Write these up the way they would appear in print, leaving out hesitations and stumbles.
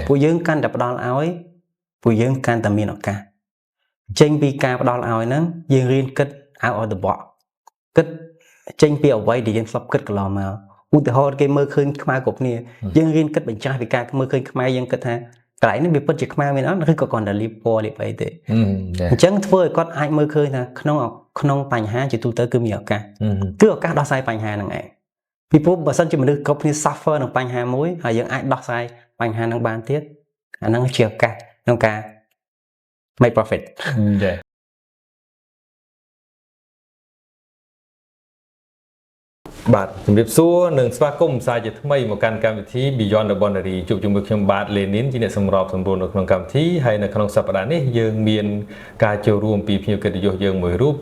ពួកយើងកាន់តែផ្ដល់ឲ្យពួកយើងកាន់តែមានឱកាសចេញពីការផ្ដល់ឲ្យហ្នឹងយើងរៀនគិត out of the box គិតចេញពីអ្វីដែលយើងធ្លាប់គិតកន្លងមកឧទាហរណ៍គេមើលឃើញខ្មែរគ្រប់គ្នាយើងរៀនគិតបញ្ចាស់ពីការមើលឃើញខ្មែរយើងគិតថាកន្លែងនេះវាពិតជាខ្មែរមែនអត់ឬក៏គ្រាន់តែលៀបពណ៌លៀបអីទេអញ្ចឹងធ្វើឲ្យគាត់អាចមើលឃើញថាក្នុងបញ្ហាជាទូទៅគឺមានឱកាសគឺឱកាសដោះស្រាយបញ្ហាហ្នឹងឯងពីព្រោះបើសិនជាមនុស្សគ្រប់គ្នា suffer នឹងបញ្ហាមួយហើយយើងអាចដោះស្រាយបញ្ហាហ្នឹងបានទៀតអាហ្នឹងជាឱកាសក្នុងការ make profit បាទជំរាបសួរនិងស្វាគមន៍សាជាថ្មីមកកាន់កម្មវិធី Beyond the Boundary ជួបជាមួយខ្ញុំបាទលេនីនជាអ្នកសម្របសម្រួលនៅក្នុងកម្មវិធីហើយនៅក្នុងសប្តាហ៍នេះយើងមានការចូលរួមពីភ្ញៀវកិត្តិយសយើងមួយរូប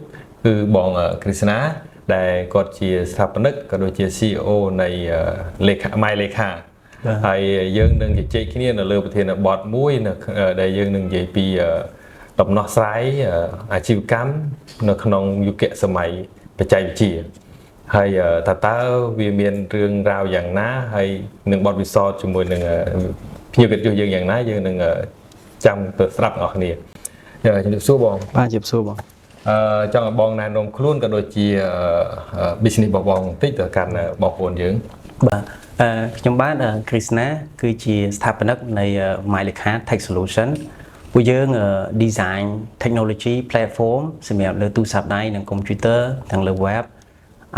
គឺបងគ្រីស្ណាដែលគាត់ជាស្ថាបនិកក៏ដូចជា CEO នៃម៉ៃលេខាហើយយើងនឹងជជែកគ្នានៅលើប្រធានបទមួយដែលយើងនឹងនិយាយពីដំណោះស្រាយអាជីវកម្មនៅក្នុងយុគសម័យបច្ចេកវិទ្យាហើយតើវាមានរឿងរ៉ាវយ៉ាងណាហើយនឹងបទពិសោធន៍ជាមួយនឹងភ្ញៀវកិត្តិយសយើងយ៉ាងណាយើងនឹងចាំទៅស្ដាប់អ្នកគ្នាជំរាបសួរបងបាទជំរាបសួរបងចង់ឲ្យបងណែនាំខ្លួនក៏ដូចជា business របស់បងបន្តិចទៅកាន់បងប្អូនយើងបាទខ្ញុំបាទគ្រីស្ណាគឺជាស្ថាបនិកនៃ MyLekha Tech Solution ពួកយើង design technology platform សម្រាប់លើទូរស័ព្ទដៃនិង computer ទាំងលើ web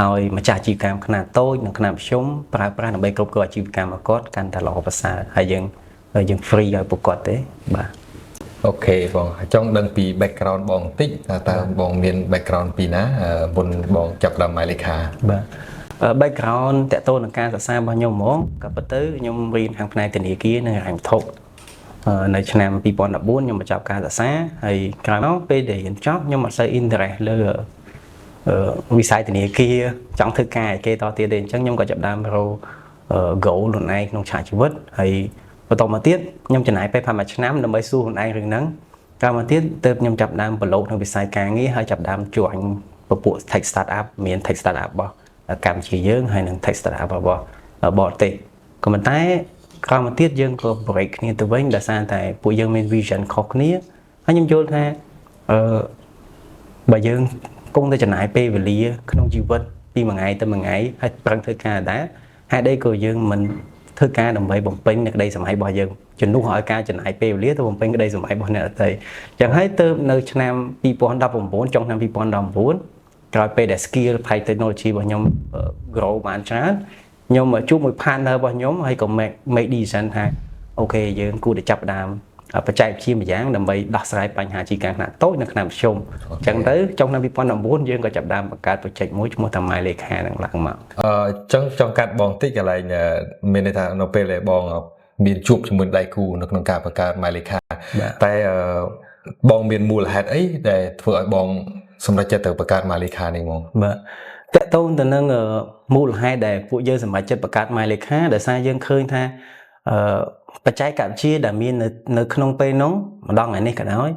ឲ្យម្ចាស់អាជីវកម្មខ្នាតតូចនិងខ្នាតមធ្យមប្រើប្រាស់ដើម្បីគ្រប់គ្រងអាជីវកម្មរបស់គាត់កាន់តែល្អប្រសើរហើយយើង free ឲ្យពួកគាត់ទេបាទអូខេបងចង់ដឹងពី background បងបន្តិចតើបងមាន background ពីណាមុនបងចាប់ដើម MyLekha បាទ background តកតូននឹងការសិក្សារបស់ខ្ញុំហ្មងក៏ប៉ុន្តែខ្ញុំរៀនខាងផ្នែកធនាគារនិងហិរញ្ញវត្ថុនៅឆ្នាំ2014ខ្ញុំបញ្ចប់ការសិក្សាហើយក្រោយមកពេលដែលរៀនចប់ខ្ញុំអត់សូវ interest លើវិស័យធនាគារចង់ធ្វើការឲ្យគេតទៀតទេអញ្ចឹងខ្ញុំក៏ចាប់ដើមរក goal ខ្លួនឯងក្នុងឆាកជីវិតហើយបន្តមកទៀតខ្ញុំចំណាយពេលប្រហែលឆ្នាំដើម្បីសួរខ្លួនឯងរឿងហ្នឹងក្រោយមកទៀតទើបខ្ញុំចាប់ដើមប្រឡូកក្នុងវិស័យការងារហើយចាប់ដើមជួញពពួក tech startup មាន tech startup របស់កម្ពុជាយើងហើយនិង tech startup របស់បរទេសក៏ប៉ុន្តែក្រោយមកទៀតយើងក៏ break គ្នាទៅវិញដោយសារតែពួកយើងមាន vision ខុសគ្នាហើយខ្ញុំយល់ថាបើយើងគង់តែចំណាយពេលវេលាក្នុងជីវិតពីមួយថ្ងៃទៅមួយថ្ងៃហើយប្រឹងធ្វើការដែរហេតុអីក៏យើងមិនធ្វើការដើម្បីបំពេញនៅក្តីសម័យរបស់យើងជំនួសឲ្យការចំណាយពេលវេលាទៅបំពេញក្តីសម័យរបស់អ្នកដទៃអញ្ចឹងហើយទៅនៅឆ្នាំ2019ចុងឆ្នាំ2019ក្រោយពេលដែល skill ផ្នែក technology របស់ខ្ញុំ grow បានច្រើនខ្ញុំជួបមួយ partner របស់ខ្ញុំហើយក៏ make decision ថាអូខេយើងគួរតែចាប់ផ្ដើមបច្ចេកវិទ្យាម្យ៉ាងដើម្បីដោះស្រាយបញ្ហាជីវកម្មខ្នាតតូចនិងខ្នាតមធ្យមអញ្ចឹងទៅចុងឆ្នាំ2019យើងក៏ចាប់ផ្ដើមបង្កើត project មួយឈ្មោះថា MyLekha នឹងឡើងមកចង់កាត់បងតិចកន្លែងមានន័យថានៅពេលដែលបងមានជួបជាមួយដៃគូនៅក្នុងការបង្កើត MyLekha តែបងមានមូលហេតុអីដែលធ្វើឲ្យបងសម្រេចចិត្តទៅបង្កើត MyLekha នេះហ្មងបាទតកតូនទៅនឹងមូលហេតុដែលពួកយើងសម្រេចចិត្តបង្កើត MyLekha ដោយសារយើងឃើញថាបច្ចេកវិទ្យាដែលមាននៅក្នុងពេលនោះម្ដងថ្ងៃនេះក៏ដោយ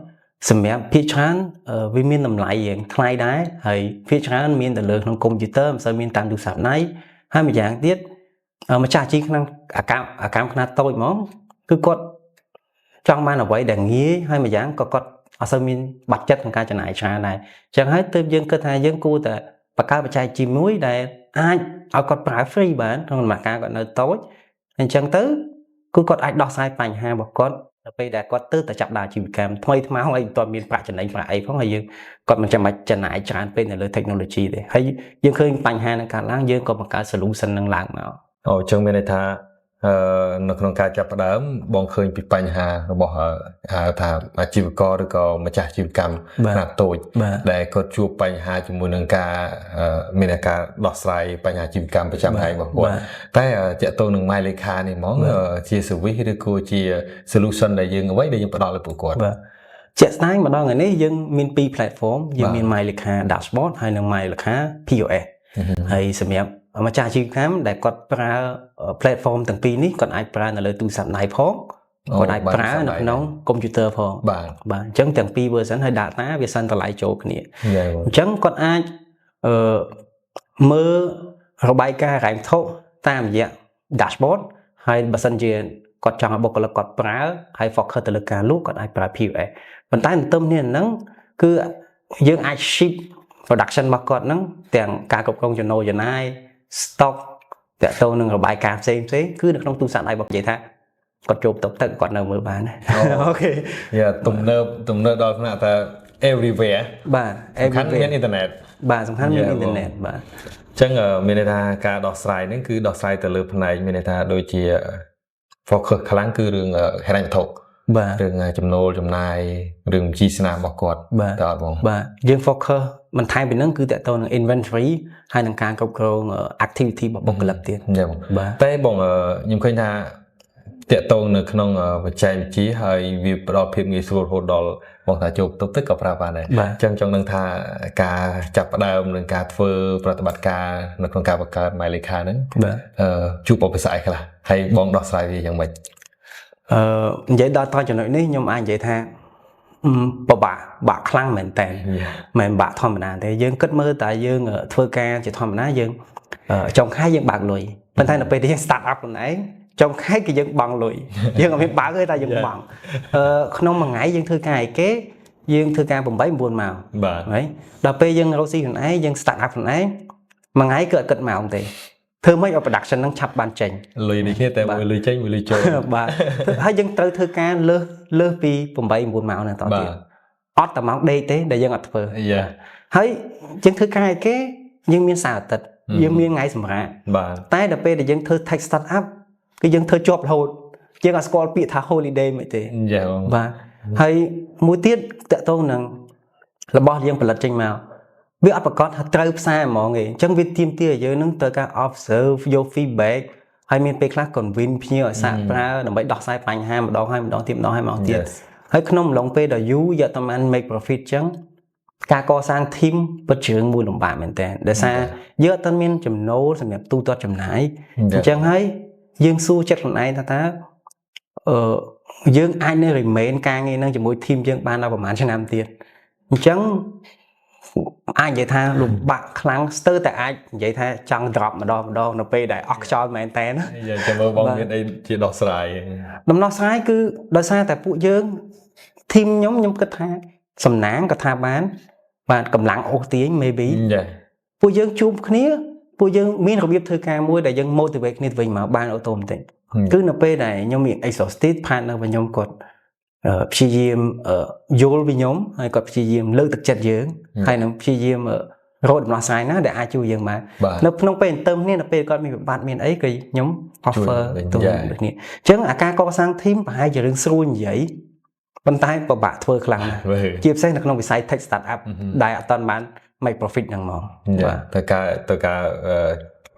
សម្រាប់ភាគច្រើនវាមានតម្លៃយ៉ាងថ្លៃដែរហើយភាគច្រើនមានទៅលើក្នុងកុំព្យូទ័រមិនសូវមានតាមទូរស័ព្ទដៃហើយម្យ៉ាងទៀតម្ចាស់អាជីវកម្មអាកម្មខ្នាតតូចហ្មងគឺគាត់ចង់បានអ្វីដែលងាយហើយម្យ៉ាងក៏គាត់អត់សូវមានបាត់ចិត្តក្នុងការចំណាយច្រើនដែរអញ្ចឹងហើយទើបយើងគិតថាយើងគួរតែបង្កើតបច្ចេកវិទ្យាមួយដែលអាចឲ្យគាត់ប្រើ free បានក្នុងដំណាក់កាលគាត់នៅតូចអញ្ចឹងទៅគឺគាត់អាចដោះស្រាយបញ្ហារបស់គាត់ដល់ពេលដែលគាត់ទៅចាប់ដើរអាជីវកម្មថ្មីថ្មោងហើយមិនទាន់មានប្រាក់ចំណេញប្រាក់អីផងហើយយើងគាត់មិនចាំបាច់ចំណាយច្រើនពេកនៅលើ technology ទេហើយយើងឃើញបញ្ហានឹងកើតឡើងយើងក៏បង្កើត solution នឹងឡើងមកអញ្ចឹងមានន័យថានៅក្នុងការចាប់ផ្ដើមបងឃើញពីបញ្ហារបស់ហៅថាអាជីវករឬក៏ម្ចាស់អាជីវកម្មខ្នាតតូចដែលគាត់ជួបបញ្ហាជាមួយនឹងការមានការដោះស្រាយបញ្ហាអាជីវកម្មប្រចាំថ្ងៃរបស់គាត់តែតកតទៅនឹង MyLekha នេះហ្មងជា service ឬក៏ជា solution ដែលយើងអ្វីដែលយើងផ្ដល់ឲ្យពួកគាត់ជាក់ស្ដែងម្ដងថ្ងៃនេះយើងមាន2 platform យើងមាន MyLekha Dashboard ហើយនិង MyLekha POS ហើយសម្រាប់ម្ចាស់អាជីវកម្មដែលគាត់ប្រើ platform ទាំងពីរនេះគាត់អាចប្រើនៅលើទូរស័ព្ទដៃផងគាត់អាចប្រើនៅក្នុងកុំព្យូទ័រផងបាទអញ្ចឹងទាំងពីរ version ហើយ data វា centralize ចូលគ្នាអញ្ចឹងគាត់អាចមើលរបាយការណ៍ហិរញ្ញវត្ថុតាមរយៈ dashboard ហើយបើសិនជា គាត់ចង់ឲ្យបុគ្គលិកគាត់ប្រើហើយ focus ទៅលើការលក់គាត់អាចប្រើ POS ប៉ុន្តែទន្ទឹមនេះហ្នឹងគឺយើងអាច ship production របស់គាត់ហ្នឹងទាំងការគ្រប់គ្រងចំណូលចំណាយ stock តើតើនឹងរបាយការណ៍ផ្សេងគឺនៅក្នុងទូរស័ព្ទដៃរបស់និយាយថាគាត់ចូលទៅគាត់នៅមើលបានអូខេយ៉ាទំនើបដល់ថ្នាក់ថា everywhere បាទ everywhere មានអ៊ីនធឺណិតបាទសំខាន់មានអ៊ីនធឺណិតបាទអញ្ចឹងមានន័យថាការដោះស្រាយហ្នឹងគឺដោះស្រាយទៅលើផ្នែកមានន័យថាដូចជា focus ខ្លាំងគឺរឿងហិរញ្ញវត្ថុបាទរឿងចំណូលចំណាយរឿងជីស្នាមរបស់គាត់តើអត់បងបាទយើង focus បន្ថែមពីហ្នឹងគឺតើតើនឹង inventory ហើយនឹងការគ្រប់គ្រង activity របស់បុគ្គលិកទៀតចា៎បាទតែបងខ្ញុំឃើញថាតកតងនៅក្នុងបច្ចេកវិទ្យាហើយវាផ្ដល់ភាពងាយស្រួលរហូតដល់បងថាចូលបន្ទប់ទឹកក៏ប្រាប់បានដែរអញ្ចឹងចង់ដឹងថាការចាប់ផ្ដើមនឹងការធ្វើប្រតិបត្តិការនៅក្នុងការបង្កើត My Lekha ហ្នឹងជួបឧបសគ្គអីខ្លះហើយបងដោះស្រាយវាយ៉ាងម៉េចនិយាយដល់តចំណុចនេះខ្ញុំអាចនិយាយថាពិបាកខ្លាំងមែនតើមិនបាក់ធម្មតាទេយើងគិតមើលតែយើងធ្វើការជាធម្មតាយើងចុងខែយើងបើកលុយប៉ុន្តែនៅពេលដែលយើង start up ខ្លួនឯងចុងខែគឺយើងបង់លុយយើងអត់មានបើកទេតែយើងបង់ក្នុងមួយថ្ងៃយើងធ្វើការឲ្យគេយើងធ្វើការ8 9ម៉ោងបាទហើយដល់ពេលយើងរកស៊ីខ្លួនឯងយើង start up ខ្លួនឯងមួយថ្ងៃគឺអត់គិតម៉ោងទេធ្វើម៉េចឲ្យ production ហ្នឹងឆាប់បានចេញលុយនេះគ្នាតែមួយលុយចេញមួយលុយចូលបាទហើយយើងត្រូវធ្វើការលើសពី8 9ម៉ោងហ្នឹងតទៀតអត់តែម៉ោងដេកទេដែលយើងអត់ធ្វើហើយយើងធ្វើការឲ្យគេយើងមានសារអាទិត្យយើងមានថ្ងៃសម្រាប់បាទតែដល់ពេលដែលយើងធ្វើ tech start up គឺយើងធ្វើជាប់រហូតយើងអត់ស្គាល់ពាក្យថា holiday មិនទេចា៎បាទហើយមួយទៀតតកតងនឹងរបស់យើងផលិតចេញមកវាអត់ប្រកាសថាត្រូវផ្សារហ្មងទេអញ្ចឹងវាទាមទារឲ្យយើងនឹងត្រូវការ observe យក feedback ហើយមានពេលខ្លះ convince ភ្ញៀវឲ្យសាកប្រើដើម្បីដោះស្រាយបញ្ហាម្ដងហើយម្ដងទៀតម្ដងហើយម្ដងទៀតហើយក្នុងអំឡុងពេលដែលយូរយកតែបាន make profit អញ្ចឹងការកសាង team ពិតជារឿងមួយលំបាកមែនតើដោយសារយើងអត់មានចំណូលសម្រាប់ទូទាត់ចំណាយអញ្ចឹងហើយយើងសួរចិត្តខ្លួនឯងថាយើងអាចនៅ remain ការងារហ្នឹងជាមួយ team យើងបានដល់ប្រហែលឆ្នាំទៀតអញ្ចឹងអាចនិយាយថាលំបាកខ្លាំងស្ទើរតែអាចនិយាយថាចង់ drop ម្ដងនៅពេលដែលអស់ខ្យល់មែនតើណាចាំមើលបងមានអីជាដោះស្រាយដំណោះស្រាយគឺដោយសារតែពួកយើង team ខ្ញុំគិតថាសំណាងក៏ថាបានកម្លាំងអូសទាញ maybe ពួកយើងជួបគ្នាពួកយើងមានរបៀបធ្វើការមួយដែលយើង motivate គ្នាទៅវិញមកបានអូតូម៉ាទិកគឺនៅពេលដែលខ្ញុំមាន exhausted partner របស់ខ្ញុំគាត់ព្យាយាមយល់ពីខ្ញុំហើយគាត់ព្យាយាមលើកទឹកចិត្តយើងហើយនឹងព្យាយាមរកដំណោះស្រាយណាដែលអាចជួយយើងបាននៅក្នុងពេលទៅគ្នានៅពេលគាត់មានវិបត្តិមានអីគឺខ្ញុំ offer ទៅគ្នាអញ្ចឹងអាការកសាង team ប្រហែលជារឿងស្រួលនិយាយប៉ុន្តែពិបាកធ្វើខ្លាំងណាស់ជាពិសេសនៅក្នុងវិស័យ tech startup ដែលអត់ទាន់បាន make profit ហ្នឹងហ្មងបាទទៅការ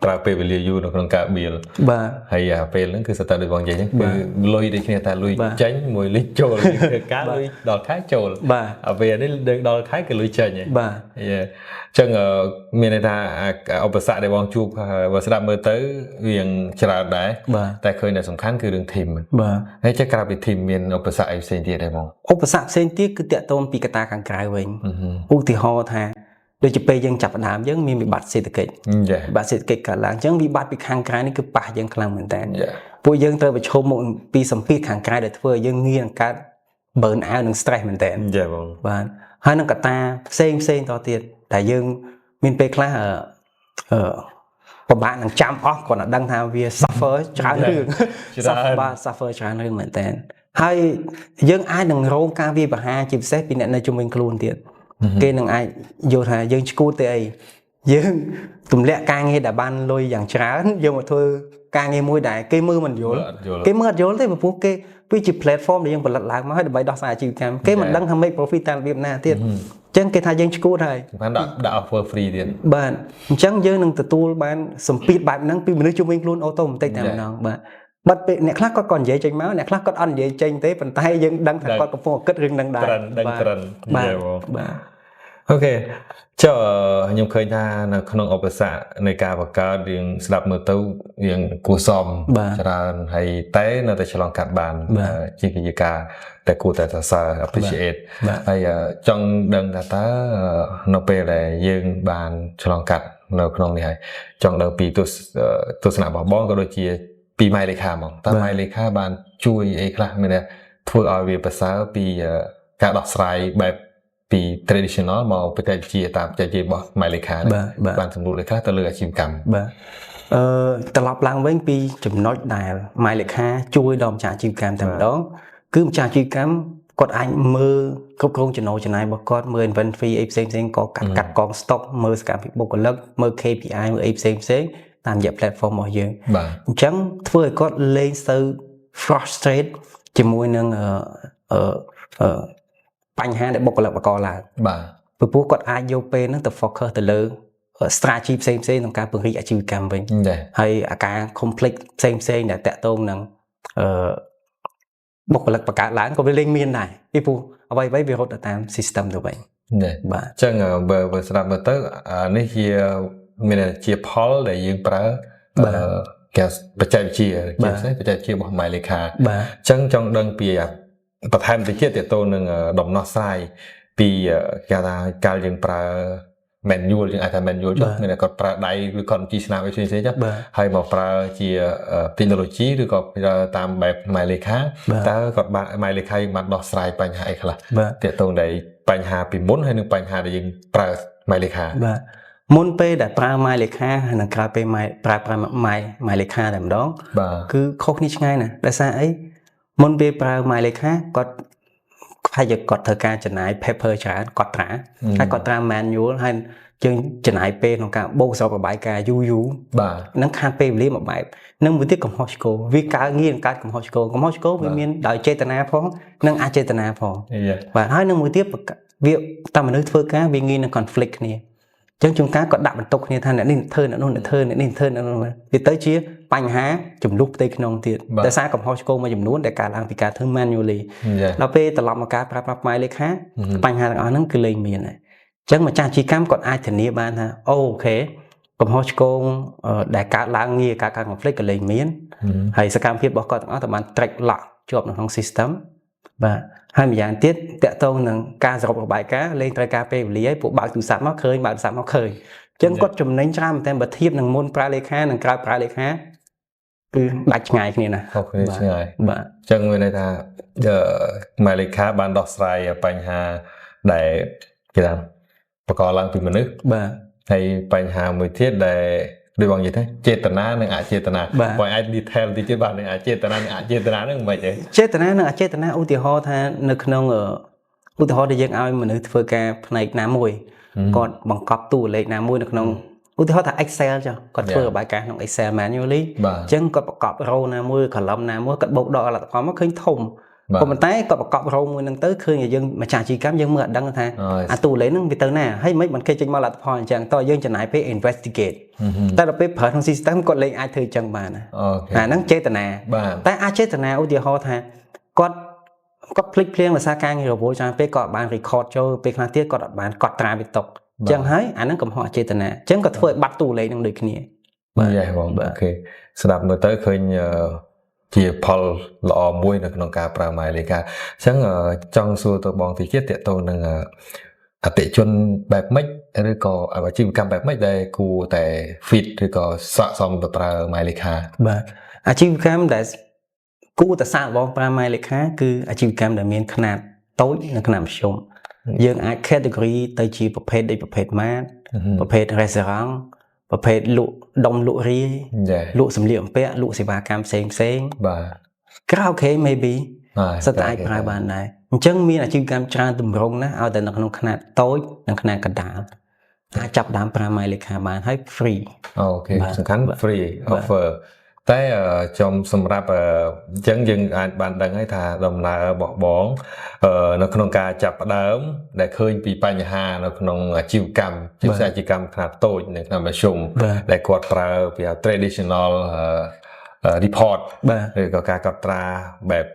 ប្រើពេលវេលាយូរនៅក្នុងការ build បាទហើយពេលហ្នឹងគឺស្ទើរដូចបងនិយាយហ្នឹងគឺលុយដូចគ្នាតែលុយចេញមួយលុយចូលធ្វើការលុយដល់ខែចូលបាទពេលនេះដល់ខែគឺលុយចេញហ៎បាទអញ្ចឹងមានន័យថាឧបសគ្គដែលបងជួបបើស្ដាប់មើលទៅវាច្រើនដែរតែឃើញតែសំខាន់គឺរឿង team បាទហើយចេះក្រៅពី team មានឧបសគ្គអីផ្សេងទៀតដែរបងឧបសគ្គផ្សេងទៀតគឺតាក់ទងពីកត្តាខាងក្រៅវិញឧទាហរណ៍ថាដូចជាពេលយើងចាប់ផ្ដើមយើងមានវិបត្តិសេដ្ឋកិច្ចវិបត្តិសេដ្ឋកិច្ចកើតឡើងអញ្ចឹងវិបត្តិពីខាងក្រៅនេះគឺប៉ះយើងខ្លាំងមែនតើពួកយើងត្រូវប្រឈមមុខពីសម្ពាធខាងក្រៅដែលធ្វើឲ្យយើងងាយនឹងកើត burn out និង stress មែនតើចា៎បងបាទហើយនឹងកត្តាផ្សេងតទៀតដែលយើងមានពេលខ្លះពិបាកនឹងចាំអស់គាត់នឹងដឹងថាវា suffer ច្រើនរឿងបាទ suffer ច្រើនរឿងមែនតើហើយយើងអាចនឹងរងការវាយប្រហារជាពិសេសពីអ្នកនៅជុំវិញខ្លួនទៀតគេនឹងអាចយល់ថាយើងឈួតទេអីយើងទម្លាក់ការងារដែលបានលុយយ៉ាងច្រើនយកមកធ្វើការងារមួយដែលគេមើលមិនយល់គេមើលអត់យល់ទេព្រោះគេវាជា platform ដែលយើងផលិតឡើងមកហើយដើម្បីដោះស្រាយអាជីវកម្មគេមិនដឹងថា make profit តាមរបៀបណាទៀតអញ្ចឹងគេថាយើងឈួតហើយបានដាក់ offer free ទៀតបាទអញ្ចឹងយើងនឹងទទួលបានសម្ពាធបែបហ្នឹងពីមនុស្សជុំវិញខ្លួនអូតូម៉ាទិកតែម្ដងបាទបាត់ពេលអ្នកខ្លះគាត់ក៏និយាយចេញមកអ្នកខ្លះគាត់អត់និយាយចេញទេប៉ុន្តែយើងដឹងថាគាត់កំពុងគិតរឿងហ្នឹងដែរបាទអូខេចុះខ្ញុំឃើញថានៅក្នុងឧបសគ្គនៃការបង្កើតយើងស្ដាប់មើលទៅយើងគួរសមច្រើនហើយតែនៅតែឆ្លងកាត់បានជាកិច្ចការតែគួរតែសរសើរ appreciate ហើយចង់ដឹងថាតើនៅពេលដែលយើងបានឆ្លងកាត់នៅក្នុងនេះហើយចង់ដឹងពីទស្សនៈរបស់បងក៏ដូចជា ពីម៉ៃលេខាមកតើម៉ៃលេខាបានជួយអីខ្លះមានធ្វើឲ្យវាប្រសើរពីការដោះស្រាយបែបពី traditional មកបច្ចេកវិទ្យាតាមបច្ចេកវិទ្យារបស់ម៉ៃលេខាបានសម្រួលអីខ្លះទៅលើអាជីវកម្មបាទត្រឡប់ឡើងវិញពីចំណុចដែលម៉ៃលេខាជួយដល់ម្ចាស់អាជីវកម្មតែម្ដងគឺម្ចាស់អាជីវកម្មគាត់អាចមើលគ្រប់គ្រងចំណូលចំណាយរបស់គាត់មើល inventory អីផ្សេងៗក៏កាត់កង stock មើលសកម្មភាពបុគ្គលិកមើល KPI មើលអីផ្សេងៗតាមរយៈ platform របស់យើងបាទអញ្ចឹងធ្វើឲ្យគាត់លេងទៅ frustrate ជាមួយនឹងបញ្ហាដែលបុគ្គលិកបង្កឡើងបាទព្រោះគាត់អាចយកពេលហ្នឹងទៅ focus ទៅលើ strategy ផ្សេងៗក្នុងការពង្រីកអាជីវកម្មវិញហើយអាការ complex ផ្សេងៗដែលតាក់ទងនឹងបុគ្គលិកបង្កើតឡើងក៏វាលេងមានដែរពីព្រោះអ្វីៗវារត់ទៅតាម system ទៅវិញបាទអញ្ចឹងបើស្ដាប់មើលទៅនេះជាមានជាផលដែលយើងប្រើគេបច្ចេកវិទ្យាជាពិសេសបច្ចេកវិទ្យារបស់ម៉ៃលេខាអញ្ចឹងចង់ដឹងពីបន្ថែមទៅទៀតទៅនឹងដំណោះស្រាយពីគេថាកាលយើងប្រើ manual យើងអាចថា manual ចុះមានតែគាត់ប្រើដៃឬគាត់ជីស្នាមអីផ្សេងៗចុះហើយមកប្រើជា technology ឬក៏តាមបែបម៉ៃលេខាតើគាត់បានម៉ៃលេខាយើងបានដោះស្រាយបញ្ហាអីខ្លះទាក់ទងដោយបញ្ហាពីមុនហើយនឹងបញ្ហាដែលយើងប្រើម៉ៃលេខាបាទមុនពេលដែលប្រើម៉ៃលេខាហើយនឹងក្រោយពេលប្រើម៉ៃលេខាតែម្ដងគឺខុសគ្នាឆ្ងាយណាស់ដោយសារអីមុនពេលប្រើម៉ៃលេខាគាត់ហើយគាត់ធ្វើការចំណាយ paper ច្រើនគាត់ត្រាហើយគាត់ត្រា manual ហើយយើងចំណាយពេលក្នុងការបូកសរុបរបាយការណ៍យូរបាទនឹងខាតពេលវេលាមួយបែបនឹងមួយទៀតកំហុសឆ្គងវាកើតងារកើតកំហុសឆ្គងវាមានដោយចេតនាផងនិងអចេតនាផងបាទហើយនឹងមួយទៀតវាតាមមនុស្សធ្វើការវាងាយនឹង conflict គ្នាអញ្ចឹងជួនកាលគាត់ដាក់បន្ទុកគ្នាថាអ្នកនេះធ្វើអ្នកនោះធ្វើអ្នកនេះធ្វើអ្នកនោះវាទៅជាបញ្ហាចំនួនផ្ទៃក្នុងទៀតដោយសារកំហុសឆ្គងមួយចំនួនដែលកើតឡើងពីការធ្វើ manually ដល់ពេលត្រឡប់មកការប្រើប្រាស់ម៉ៃលេខាបញ្ហាទាំងអស់ហ្នឹងគឺលែងមានហើយអញ្ចឹងម្ចាស់អាជីវកម្មគាត់អាចធានាបានថាអូខេកំហុសឆ្គងដែលកើតឡើងងារកើត conflict ក៏លែងមានហើយសកម្មភាពរបស់គាត់ទាំងអស់ត្រូវបាន track lock ជាប់នៅក្នុង system បាទហើយម្យ៉ាងទៀតតកតងនឹងការសរុបរបាយការណ៍លេងត្រូវការពេលវេលាឲ្យពួកបើកទូរស័ព្ទមកឃើញបើកទូរស័ព្ទមកឃើញអញ្ចឹងគាត់ចំណេញច្រើនតែបើធៀបនឹងមុនប្រើលេខានិងក្រោយប្រើលេខាគឺដាច់ឆ្ងាយគ្នាណាស់អូខេឆ្ងាយបាទអញ្ចឹងមានន័យថាម៉ៃលេខាបានដោះស្រាយបញ្ហាដែលគេថាបង្កឡើងពីមនុស្សបាទហើយបញ្ហាមួយទៀតដែលដូចបងនិយាយថាចេតនានិងអចេតនាបងអាច detail តិចទៀតបាទនឹងអចេតនានិងអចេតនាហ្នឹងមិនហីចេតនានិងអចេតនាឧទាហរណ៍ថានៅក្នុងឧទាហរណ៍ដែលយើងឲ្យមនុស្សធ្វើការផ្នែកណាមួយគាត់បង្កប់តួលេខណាមួយនៅក្នុងឧទាហរណ៍ថា Excel ចុះគាត់ធ្វើរបាយការណ៍ក្នុង Excel manually អញ្ចឹងគាត់បង្កប់ row ណាមួយ column ណាមួយគាត់បូកដកលទ្ធផលមកឃើញធំប៉ុន្តែគាត់បង្កប់ row មួយហ្នឹងទៅឃើញយើងម្ចាស់អាជីវកម្មយើងមើលអត់ដឹងថាអាតួលេខហ្នឹងវាទៅណាហើយមិនគេចេញមកលទ្ធផលអញ្ចឹងតើយើងចំណាយពេល investigate តែដល់ពេលប្រើក្នុង system គាត់លេងអាចធ្វើអញ្ចឹងបានអាហ្នឹងចេតនាតែអចេតនាឧទាហរណ៍ថាគាត់ភ្លេចភ្លាំងភាសាការងាររវល់ច្រើនពេកគាត់បាន record ចូលពេលខ្លះទៀតគាត់អត់បានកត់ត្រាវាទុកអញ្ចឹងហើយអាហ្នឹងកំហុសអចេតនាអញ្ចឹងគាត់ធ្វើឲ្យបាត់តួលេខហ្នឹងដូចគ្នាបាទយេបងអូខេស្ដាប់មើលទៅឃើញជាផលល្អមួយនៅក្នុងការប្រើម៉ៃលេខាអញ្ចឹងចង់សួរទៅបងទីទៀតតទៅនឹងអតិជនបែបម៉េចឬក៏អាជីវកម្មបែបម៉េចដែលគួរតែ fit ឬក៏ស័ក្តិសមទៅប្រើម៉ៃលេខាបាទអាជីវកម្មដែលគួរតែសាកល្បងប្រើម៉ៃលេខាគឺអាជីវកម្មដែលមានຂະຫນាតតូចនិងຂະຫນាតមធ្យមយើងអាច category ទៅជាប្រភេទដូចប្រភេទម៉ាតប្រភេទ restaurant ប្រភេទលក់ដុំលក់រាយលក់សម្លៀកបំពាក់លក់សេវាកម្មផ្សេងបាទ karaoke maybe សិតតែអាចប្រើបានដែរអញ្ចឹងមានអាជីវកម្មច្រើនទម្រង់ណាស់ឲ្យតែនៅក្នុងຂະຫນាតតូចនិងຂະຫນាតកណ្ដាលអាចចាប់ដើមប្រើម៉ៃលេខាបានហើយ free អូខេសំខាន់ free offer តែចំសម្រាប់អញ្ចឹងយើងអាចបានដឹងហើយថាដំណើររបស់បងនៅក្នុងការចាប់ផ្ដើមដែលឃើញពីបញ្ហានៅក្នុងអាជីវកម្មជាពិសេសអាជីវកម្មខ្នាតតូចនៅក្នុងមធ្យមដែលគាត់ប្រើពី traditional report ឬក៏ការកត់ត្រាបែប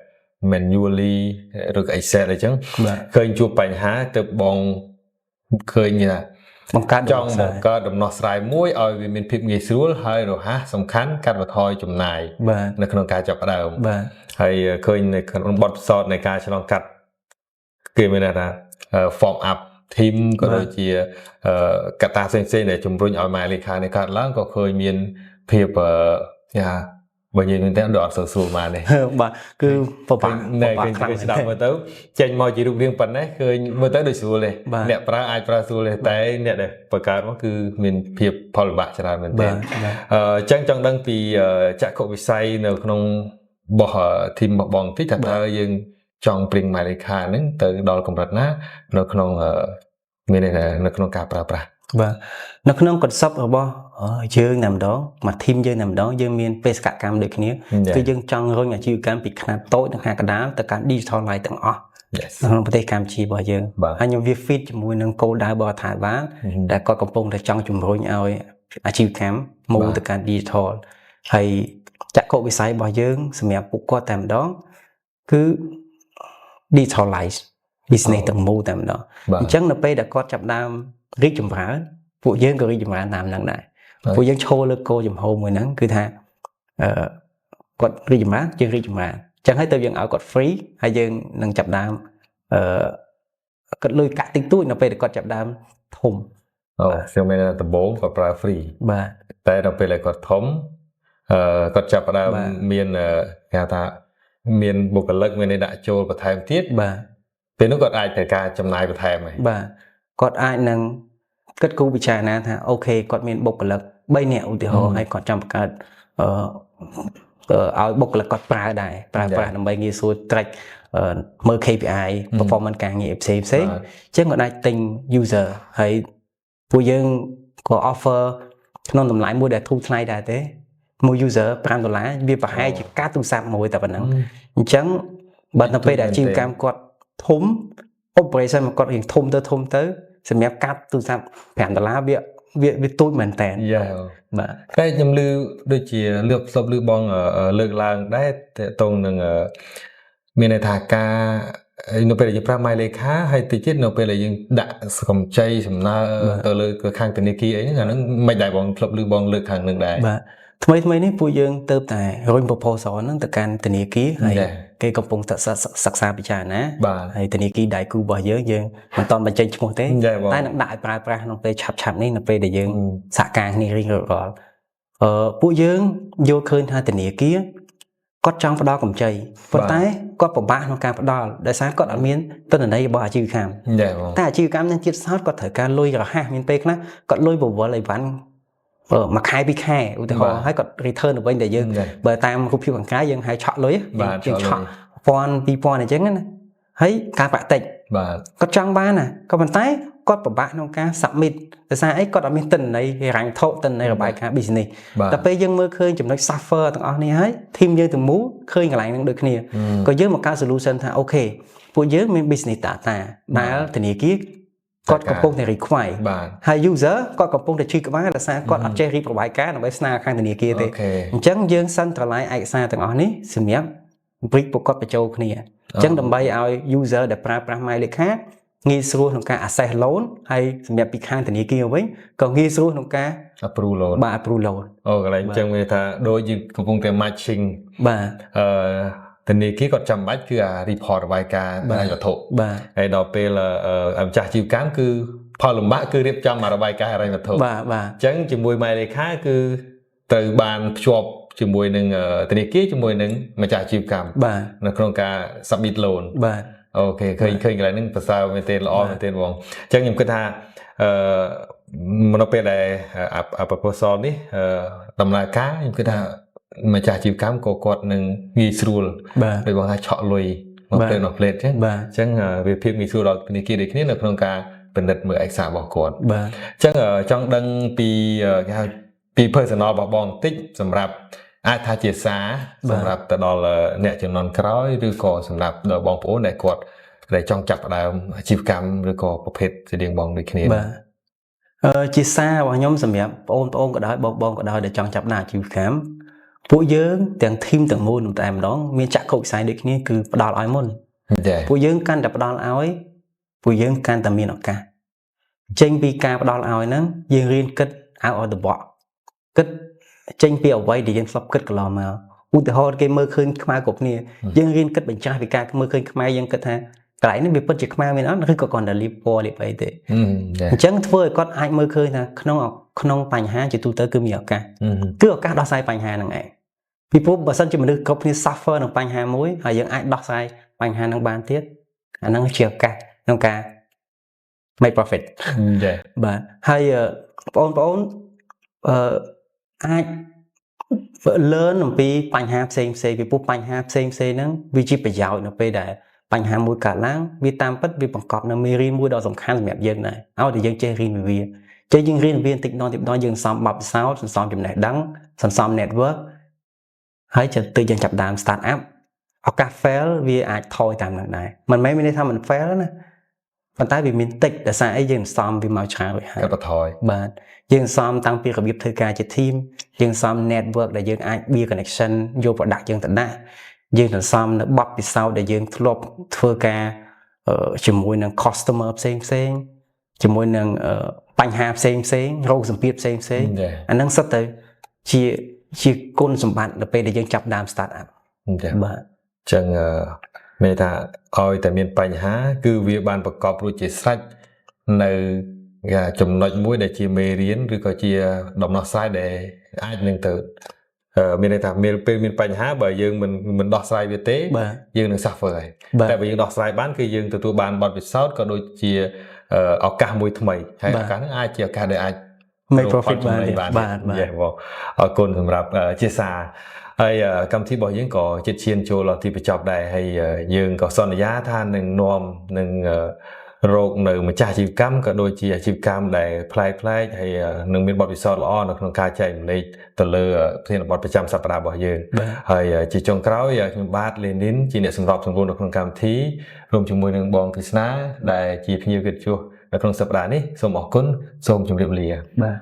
manually ឬក៏ Excel អីចឹងឃើញជួបបញ្ហាទៅបងឃើញថាបង្កើតចង់បង្កើតដំណោះស្រាយមួយឲ្យវាមានភាពងាយស្រួលហើយរហ័សសំខាន់កាត់បន្ថយចំណាយនៅក្នុងការចាប់ផ្ដើមហើយឃើញនៅក្នុងបទពិសោធន៍នៃការឆ្លងកាត់គេមានថា form up team ក៏ដូចជាកត្តាផ្សេងៗដែលជំរុញឲ្យម៉ៃលេខានេះកើតឡើងក៏ឃើញមានភាព បើនិយាយមែនតើអត់សូវស្រួលមកទេ បាទគឺពិបាក ណែ ពិបា ឃើ ក ញ ខ្លាំង ស្ដាប់មើលទៅចេញមកជារូបរាងប៉ុណ្ណេះឃើញមើលទៅដូចស្រួលទេអ្នកប្រើអាចប្រើស្រួលទេតែអ្នកដែលបង្កើតមកគឺមានភាពផលលំបាកច្រើនមែនទែនអញ្ចឹងចង់ដឹងពីចក្ខុវិស័យនៅក្នុងរបស់ team របស់បងតិចថាតើយើងចង់ bring my lekha ហ្នឹងទៅដល់កម្រិតណានៅក្នុងមាននៅក្នុងការប្រើប្រាស់ បាទនៅក្នុង concept របស់យើងតែម្ដងមួយ team យើងតែម្ដងយើងមានបេសកកម្មដូចគ្នាគឺយើងចង់រុញអាជីវកម្មពីខ្នាតតូចដល់ខ្នាតកណ្ដាលទៅកាន់ digital life ទាំងអស់ក្នុងប្រទេសកម្ពុជារបស់យើងហើយខ្ញុំវា fit ជាមួយនឹងគោលដៅរបស់រដ្ឋាភិបាលដែលគាត់កំពុងតែចង់ជំរុញឲ្យអាជីវកម្មមកទៅកាន់ digital ហើយចក្ខុវិស័យរបស់យើងសម្រាប់ពួកគាត់តែម្ដងគឺ digitalize business ទាំងមូលតែម្ដងអញ្ចឹងនៅពេលដែលគាត់ចាប់ដើមរីកចម្រើនពួកយើងក៏រីកចម្រើនតាមនឹងដែរពួកយើងឈរលើគោលចំហមួយហ្នឹងគឺថាគាត់រីកចម្រើនយើងរីកចម្រើនអញ្ចឹងហើយទៅយើងឲ្យគាត់ free ហើយយើងនឹងចាប់ដើមគាត់លុយកាក់តិចតួចនៅពេលដែលគាត់ចាប់ដើមធំខ្ញុំមានដំបូងគាត់ប្រើ free បាទតែដល់ពេលដែលគាត់ធំគាត់ចាប់ដើមមានគេថាមានបុគ្គលិកមានដាក់ចូលបន្ថែមទៀតបាទពេលនោះគាត់អាចត្រូវការចំណាយបន្ថែមហើយបាទគាត់អាចនឹងគិតគូរពិចារណាថាអូខេគាត់មានបុគ្គលិក3នាក់ឧទាហរណ៍ហើយគាត់ចង់បង្កើតឲ្យបុគ្គលិកគាត់ប្រើដែរប្រើប្រាស់ដើម្បីងាយស្រួលត្រាច់មើល KPI performance ការងារផ្សេងអញ្ចឹងគាត់អាចទិញ user ហើយពួកយើងក៏ offer ក្នុងតម្លៃមួយដែលធូរថ្លៃដែរទេមួយ user $5វាប្រហែលជាការទូរស័ព្ទមួយតែប៉ុណ្ណឹងអញ្ចឹងបើនៅពេលដែលអាជីវកម្មគាត់ធំ operation មកគាត់រៀងធំទៅសម្រាប់កាត់ទូរស័ព្ទ$5វាទូចមែនតើបាទតែខ្ញុំឮដូចជាលើកស្លុបឮបងលើកឡើងដែរតើតងនឹងមានន័យថាការនៅពេលដែលយើងប្រើ My Lekha ហើយតិចទៀតនៅពេលដែលយើងដាក់កម្ចីសំណើទៅលើខាងធនាគារអីហ្នឹងអាហ្នឹងមិនដែរបងធ្លាប់ឮបងលើកខាងហ្នឹងដែរបាទថ្មីនេះពួកយើងទៅតែរុញ proposal ហ្នឹងទៅកាន់ធនាគារហើយគេកំពុងតែសិក្សាពិចារណាហើយធនាគារដៃគូរបស់យើងមិនតន់បញ្ចេញឈ្មោះទេតែនឹងដាក់ឲ្យប្រើប្រាស់ក្នុងពេលឆាប់នេះនៅពេលដែលយើងសហការគ្នារៀងរាល់ពួកយើងយល់ឃើញថាធនាគារគាត់ចង់ផ្ដល់កម្ចីប៉ុន្តែគាត់ពិបាកក្នុងការផ្ដល់ដោយសារគាត់អត់មានទិន្នន័យរបស់អាជីវកម្មតែអាជីវកម្មនឹងជាតិសោតគាត់ត្រូវការលុយរហ័សមានពេលខ្លះគាត់លុយបវលអីវ៉ាន់មួយខែពីរខែឧទាហរណ៍ហើយគាត់ return ទៅវិញតែយើងបើតាមរូបភាពអង្ការយើងហៅឆក់លុយយើងឆក់1000 2000អញ្ចឹងណាហើយការប្រាក់តិចគាត់ចង់បានណាក៏ប៉ុន្តែគាត់ពិបាកក្នុងការ submit ដោយសារអីគាត់អត់មានទិន្នន័យហិរញ្ញវត្ថុទិន្នន័យរបាយការណ៍ business តែពេលយើងមើលឃើញចំណុច suffer ទាំងអស់នេះហើយ team យើងទាំងមូលឃើញកន្លែងហ្នឹងដូចគ្នាក៏យើងមកកើត solution ថាអូខេពួកយើងមាន business data ដែលធនាគារគាត់កំពុងតែ require ហើយ user គាត់កំពុងតែជឿក្បាលដោយសារគាត់អត់ចេះរៀបរបាយការណ៍ដើម្បីស្នើខាងធនាគារទេអញ្ចឹងយើង centralize ឯកសារទាំងអស់នេះសម្រាប់ bridge ពួកគាត់បញ្ចូលគ្នាអញ្ចឹងដើម្បីឲ្យ user ដែលប្រើប្រាស់ My Lekha ងាយស្រួលក្នុងការ access loan ហើយសម្រាប់ពីខាងធនាគារវិញក៏ងាយស្រួលក្នុងការ approve loan បាទ approve loan កន្លែងអញ្ចឹងមានថាដូចយើងកំពុងតែ matching បាទធនាគារគាត់ចាំបាច់គឺអា report របាយការណ៍ហិរញ្ញវត្ថុបាទហើយដល់ពេលម្ចាស់អាជីវកម្មគឺផលលំបាកគឺរៀបចំរបាយការណ៍ហិរញ្ញវត្ថុបាទអញ្ចឹងជាមួយ My Lekha គឺត្រូវបានភ្ជាប់ជាមួយនឹងធនាគារជាមួយនឹងម្ចាស់អាជីវកម្មនៅក្នុងការ submit loan បាទអូខេឃើញកន្លែងហ្នឹងប្រសើរមែនទែនល្អមែនទែនបងអញ្ចឹងខ្ញុំគិតថានៅពេលដែលproposal នេះដំណើរការខ្ញុំគិតថាម្ចាស់អាជីវកម្មក៏គាត់នឹងងាយស្រួលដោយបងថាឆក់លុយមកផ្លេតអញ្ចឹងវាភាពងាយស្រួលដល់ធនាគារដូចគ្នានៅក្នុងការពិនិត្យមើលឯកសាររបស់គាត់បាទអញ្ចឹងចង់ដឹងពីគេហៅពី personal របស់បងបន្តិចសម្រាប់អាចថាជាសារសម្រាប់ទៅដល់អ្នកជំនាន់ក្រោយឬក៏សម្រាប់ដល់បងប្អូនដែលគាត់ដែលចង់ចាប់ផ្ដើមអាជីវកម្មឬក៏ប្រភេទស្តៀងបងដូចគ្នាបាទជាសាររបស់ខ្ញុំសម្រាប់បងប្អូនក៏ដោយបងក៏ដោយដែលចង់ចាប់ផ្ដើមអាជីវកម្មពួកយើងទាំង team ទាំងមូលតែម្ដងមានចក្ខុវិស័យដូចគ្នាគឺផ្ដល់ឲ្យមុនពួកយើងកាន់តែផ្ដល់ឲ្យពួកយើងកាន់តែមានឱកាសចេញពីការផ្ដល់ឲ្យហ្នឹងយើងរៀនគិត out of the box គិតចេញពីអ្វីដែលយើងធ្លាប់គិតកន្លងមកឧទាហរណ៍គេមើលឃើញខ្មែរគ្រប់គ្នាយើងរៀនគិតបញ្ច្រាស់ពីការមើលឃើញខ្មែរយើងគិតថាកន្លែងនេះវាពិតជាខ្មែរមែនអត់ឬក៏គ្រាន់តែលៀបពណ៌លៀបអីទេអញ្ចឹងធ្វើឲ្យគាត់អាចមើលឃើញថាក្នុងបញ្ហាជាទូទៅគឺមានឱកាសគឺឱកាសដោះស្រាយបញ្ហាហ្នឹងឯង ពីព្រោះបើសិនជាមនុស្សគ្រប់គ្នា suffer នឹងបញ្ហាមួយហើយយើងអាចដោះស្រាយបញ្ហានឹងបានទៀតអាហ្នឹងជាឱកាសក្នុងការ make profit ចា៎ បាទហើយបងប្អូនអាច learn អំពីបញ្ហាផ្សេងពីព្រោះបញ្ហាផ្សេងហ្នឹងវាជាប្រយោជន៍នៅពេលដែលបញ្ហាមួយកើតឡើងវាតាមពិតវាបង្កប់នៅមេរៀនមួយដ៏សំខាន់សម្រាប់យើងដែរឲ្យតែយើងចេះរៀនពីវាចេះយើងរៀនវាបន្តិចៗយើងសន្សំបទពិសោធន៍សន្សំចំណេះដឹងសន្សំ network ហើយទៅយើងចាប់ដើម start up ឱកាស fail វាអាចថយតាមនឹងដែរមិនមែនមានន័យថាមិន fail ណាប៉ុន្តែវាមានតិចដោយសារអីយើងសន្សំវាមកច្រើនរួចហើយ កាត់បន្ថយ បាទយើងសន្សំតាំងពីរបៀបធ្វើការជា team យើងសន្សំ network ដែលយើងអាច build connection យក product យើងទៅដាក់យើងសន្សំនៅបទពិសោធន៍ដែលយើងធ្លាប់ធ្វើការជាមួយនឹង customer ផ្សេងជាមួយនឹងបញ្ហាផ្សេងរោគសម្ពាធផ្សេងអាហ្នឹងសិតទៅជាគុណសម្បត្តិនៅពេលដែលយើងចាប់ដើម start up ចា៎ បាទ អញ្ចឹងមានថាឲ្យតែមានបញ្ហាគឺវាបានប្រកបរួចជាស្រេចនៅចំណុចមួយដែលជាមេរៀនឬក៏ជាដំណោះស្រាយដែលអាចនឹងទៅមានន័យថាពេលមានបញ្ហាបើយើងមិនដោះស្រាយវាទេយើងនឹង suffer ហើយតែបើយើងដោះស្រាយបានគឺយើងទទួលបានបទពិសោធន៍ក៏ដូចជាឱកាសមួយថ្មីហើយឱកាសហ្នឹងអាចជាឱកាសដែលអាច make profit បានបាទអរគុណសម្រាប់ជាសារហើយកម្មវិធីរបស់យើងក៏ជិតឈានចូលដល់ទីបញ្ចប់ដែរហើយយើងក៏សន្យាថានឹងនាំនឹងរកនៅម្ចាស់អាជីវកម្មក៏ដូចជាអាជីវកម្មដែលប្លែកហើយនឹងមានបទពិសោធន៍ល្អនៅក្នុងការចែករំលែកទៅលើប្រធានបទប្រចាំសប្តាហ៍របស់យើងហើយជាចុងក្រោយខ្ញុំបាទលេនីនជាអ្នកសម្របសម្រួលនៅក្នុងកម្មវិធីរួមជាមួយនឹងបងគឹស្ណាដែលជាភ្ញៀវកិត្តិយសនៅក្នុងសប្តាហ៍នេះសូមអរគុណសូមជម្រាបលាបាទ